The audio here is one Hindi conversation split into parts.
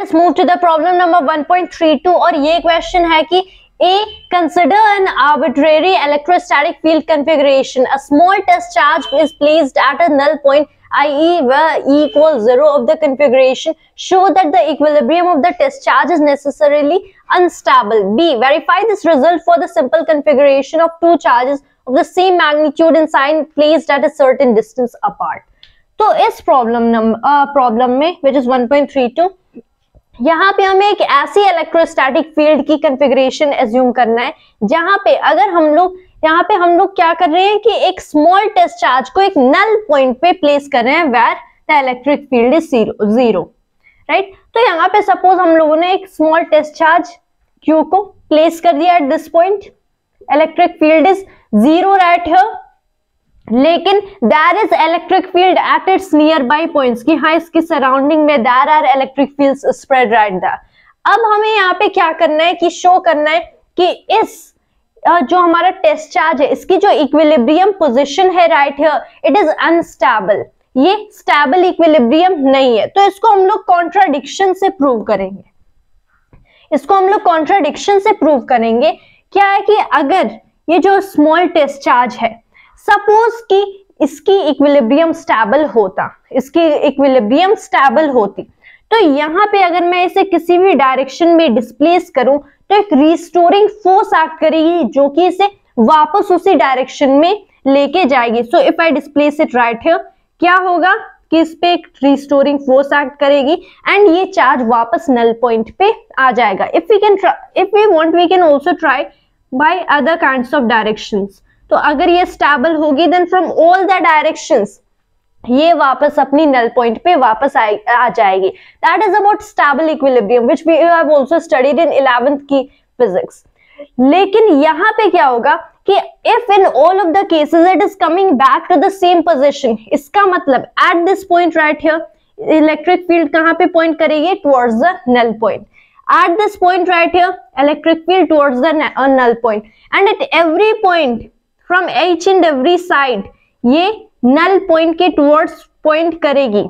Let's move to the problem number 1.32 और ये क्वेश्चन है कि A, consider an arbitrary electrostatic field configuration. A small test charge is placed at a null point, i.e. where E equals 0 of the configuration. Show that the equilibrium of the test charge is necessarily unstable. B, verify this result for the simple configuration of two charges of the same magnitude and sign placed at a certain distance apart. तो इस प्रॉब्लम में which is 1.32 यहाँ पे हमें एक ऐसी इलेक्ट्रोस्टैटिक फील्ड की कॉन्फ़िगरेशन एज्यूम करना है जहां पे अगर हम लोग क्या कर रहे हैं कि एक स्मॉल टेस्ट चार्ज को एक नल पॉइंट पे प्लेस कर रहे हैं where the electric field is zero, right. तो यहाँ पे सपोज हम लोगों ने एक स्मॉल टेस्ट चार्ज Q को प्लेस कर दिया at this point, electric field is zero right here, लेकिन there is electric field at its nearby points कि हाँ इसकी सराउंडिंग में there are electric fields spread right there. अब हमें यहाँ पे क्या करना है कि शो करना है कि इस जो हमारा टेस्ट चार्ज है इसकी जो इक्विलिब्रियम पोजीशन है right here it is unstable, ये स्टेबल इक्विलिब्रियम नहीं है। तो इसको हम लोग कॉन्ट्राडिक्शन से प्रूव करेंगे, क्या है कि अगर ये जो स्मॉल टेस्ट चार्ज है सपोज कि इसकी इक्विलिब्रियम स्टेबल होती तो यहाँ पे अगर मैं इसे किसी भी डायरेक्शन में डिस्प्लेस करूं तो एक रिस्टोरिंग फोर्स एक्ट करेगी जो कि इसे वापस उसी डायरेक्शन में लेके जाएगी। So if I displace it right here क्या होगा कि इस पे एक रिस्टोरिंग फोर्स एक्ट करेगी एंड ये चार्ज वापस नल पॉइंट पे आ जाएगा। If we want we can also try by other kinds of directions. तो अगर ये स्टेबल होगी then from all the directions ये वापस अपनी नल पॉइंट पे वापस आ जाएगी। That is about stable equilibrium which we have also studied in 11th की फिजिक्स। लेकिन यहाँ पे क्या होगा कि if in all of the cases it is coming back to the same position, इसका मतलब at this point right here electric field कहाँ पे पॉइंट करेगी towards the null point. At this point right here, electric field towards the null point, and at every point from each and every side, ये null point के towards point करेगी.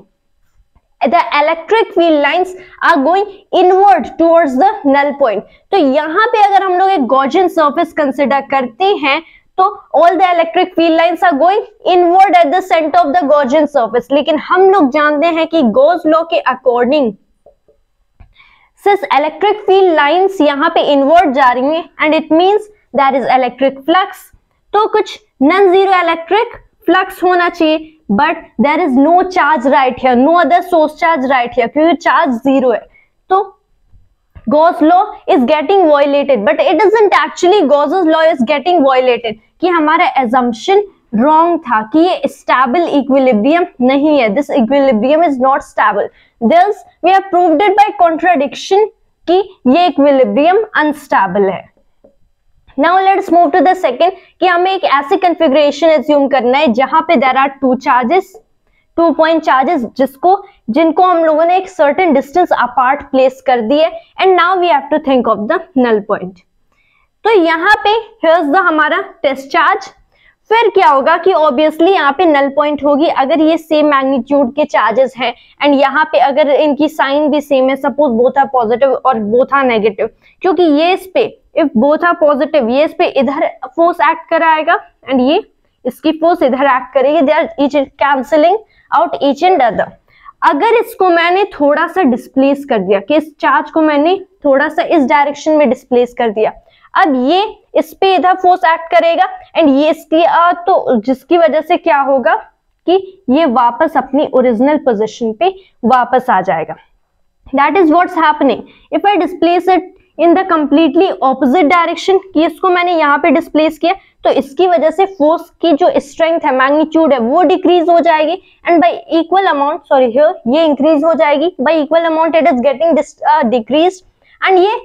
The electric field lines are going inward towards the null point. तो यहाँ पे अगर हम लोग एक Gaussian surface consider करते हैं तो all the electric field lines are going inward at the center of the Gaussian surface. लेकिन हम लोग जानते हैं कि Gauss law के according सिर्फ इलेक्ट्रिक फील्ड लाइंस यहाँ पे इनवर्ड जा रही हैं and it means that is electric flux. तो कुछ नॉन जीरो इलेक्ट्रिक फ्लक्स होना चाहिए but there is no charge right here, no other source charge right here क्योंकि चार्ज जीरो है। तो Gauss law is getting violated but it isn't actually Gauss law is getting violated कि हमारा एजम्पशन रॉन्ग था कि ये स्टेबल इक्विलिब्रियम नहीं है, this equilibrium is not stable. Thus, we have proved it by contradiction कि ये इक्विलिब्रियम अनस्टेबल है। Now let's move to the second कि हमें एक ऐसी कॉन्फ़िगरेशन एज्यूम करना है जहां पे there are two point charges जिनको हम लोगों ने एक certain distance apart place कर दी है and now we have to think of the null point। तो यहाँ पे here's the हमारा टेस्ट चार्ज, फिर क्या होगा कि ऑब्वियसली यहाँ पे नल पॉइंट होगी अगर ये सेम मैग्नीट्यूड के चार्जेस हैं एंड यहाँ पे अगर इनकी साइन भी सेम है, सपोज बोथ आर पॉजिटिव और बोथ आर नेगेटिव, क्योंकि ये इस पे इफ बोथ आर पॉजिटिव ये इस पे इधर फोर्स एक्ट कराएगा एंड ये इसकी फोर्स इधर एक्ट करेगी, they are each cancelling out each and other. अगर इसको मैंने थोड़ा सा डिस्प्लेस कर दिया कि इस चार्ज को मैंने थोड़ा सा इस डायरेक्शन में डिस्प्लेस कर दिया, अब ये इस पे इधर फोर्स एक्ट करेगा एंड ये इसकी तो जिसकी वजह से क्या होगा कि ये वापस अपनी ओरिजिनल पोजीशन पे वापस आ जाएगा। That is what's happening if I displace it in the completely opposite direction कि इसको मैंने यहाँ पे डिस्प्लेस किया तो इसकी वजह से फोर्स की जो स्ट्रेंथ है मैग्नीट्यूड है वो डिक्रीज हो जाएगी and by equal amount sorry here ये इंक्रीज हो जाएगी, by equal amount it is getting decreased and ये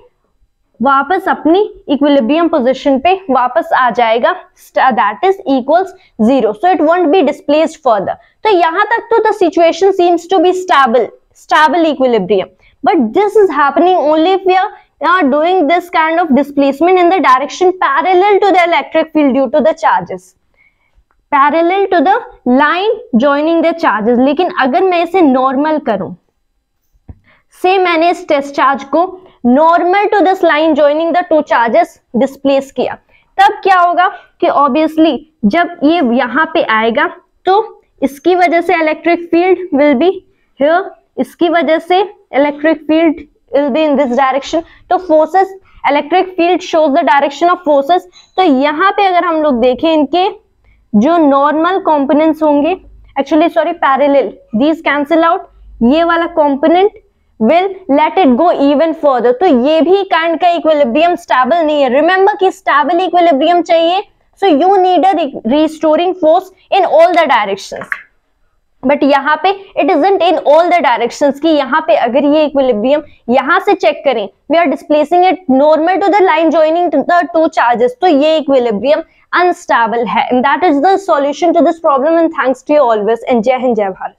वापस अपनी इक्विलिब्रियम पोजीशन पे वापस आ जाएगा, that is equals zero, so it won't be displaced further. तो यहाँ तक तो the situation seems to be stable equilibrium but this is happening only if we are doing this kind of displacement in the direction parallel to the electric field due to the charges, parallel to the line joining the charges। लेकिन अगर मैं इसे नॉर्मल करूं से मैंने इस टेस्ट चार्ज को normal to this line joining the two charges displace किया, तब क्या होगा कि ऑब्वियसली जब ये यहाँ पे आएगा तो इसकी वजह से electric field will be here, इसकी वजह से electric field will be in this direction. तो forces, electric field shows the direction of forces. तो यहाँ पे अगर हम लोग देखें इनके जो नॉर्मल कंपोनेंट्स होंगे, actually sorry parallel, these cancel out, ये वाला component will let it go even further. तो ये भी काइंड का इक्विलिब्रियम स्टेबल नहीं है। रिमेंबर कि स्टेबल इक्विलिब्रियम चाहिए, so you need a restoring force in all the directions, but यहाँ पे it isn't in all the directions. कि यहाँ पे अगर ये इक्विलिब्रियम यहाँ से चेक करें, we are displacing it normal to the line joining the two charges, तो ये इक्विलिब्रियम अनस्टेबल है। And that is the solution to this problem, and thanks to you always, and जय हिंद जय भारत।